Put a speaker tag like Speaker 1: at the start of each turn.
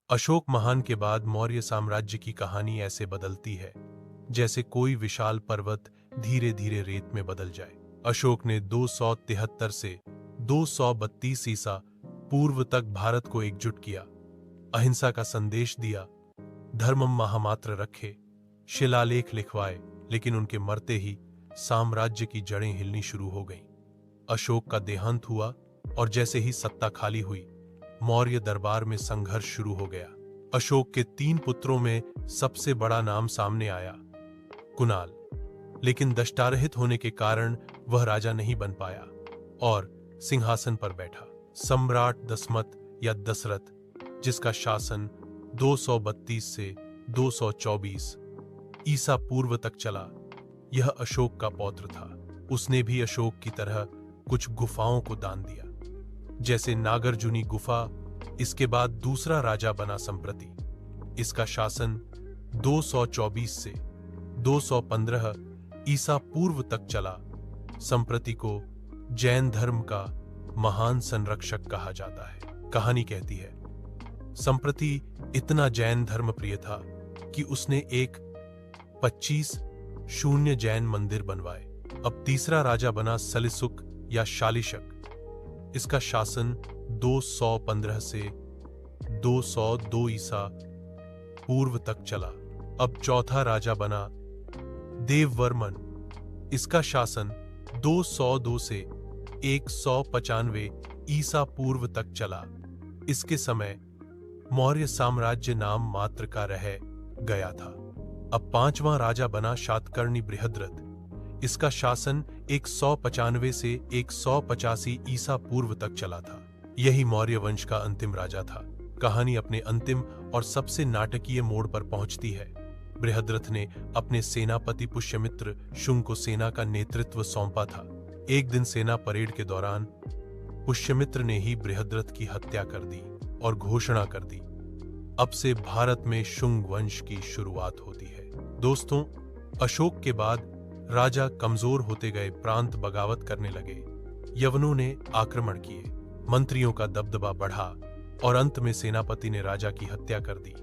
Speaker 1: अशोक महान के बाद मौर्य साम्राज्य की कहानी ऐसे बदलती है जैसे कोई विशाल पर्वत धीरे धीरे रेत में बदल जाए। अशोक ने 273 से 232 ईसा पूर्व तक भारत को एकजुट किया, अहिंसा का संदेश दिया, धर्मम महामात्र रखे, शिलालेख लिखवाए, लेकिन उनके मरते ही साम्राज्य की जड़ें हिलनी शुरू हो गईं। अशोक का देहांत हुआ और जैसे ही सत्ता खाली हुई, मौर्य दरबार में संघर्ष शुरू हो गया। अशोक के 3 पुत्रों में सबसे बड़ा नाम सामने आया, कुणाल, लेकिन दष्टारहित होने के कारण वह राजा नहीं बन पाया और सिंहासन पर बैठा। सम्राट दशमत या दशरथ, जिसका शासन 232 से 224 ईसा पूर्व तक चला, यह अशोक का पौत्र था। उसने भी अशोक की तरह कुछ गुफाओं को दान दिया, जैसे नागार्जुनी गुफा। इसके बाद दूसरा राजा बना संप्रति। इसका शासन 224 से 215 ईसा पूर्व तक चला। संप्रति को जैन धर्म का महान संरक्षक कहा जाता है। कहानी कहती है, संप्रति इतना जैन धर्म प्रिय था कि उसने एक 25 जैन मंदिर बनवाए। अब तीसरा राजा बना सलिसुक या शालिशक। इसका शासन 215 से 202 ईसा पूर्व तक चला। अब चौथा राजा बना देववर्मन। इसका शासन 202 से 195 ईसा पूर्व तक चला। इसके समय मौर्य साम्राज्य नाम मात्र का रह गया था। अब पांचवां राजा बना शातकर्णी बृहद्रथ। इसका शासन 195 से 185 ईसा पूर्व तक चला था। यही मौर्य वंश का अंतिम राजा था। कहानी अपने अंतिम और सबसे नाटकीय मोड़ पर पहुंचती है। बृहद्रथ ने अपने सेनापति पुष्यमित्र शुंग को सेना का नेतृत्व सौंपा था। एक दिन सेना परेड के दौरान पुष्यमित्र ने ही बृहद्रथ की हत्या कर दी और घोषणा कर दी, अब से भारत में शुंग वंश की शुरुआत होती है। दोस्तों, अशोक के बाद राजा कमजोर होते गए, प्रांत बगावत करने लगे, यवनों ने आक्रमण किए, मंत्रियों का दबदबा बढ़ा और अंत में सेनापति ने राजा की हत्या कर दी।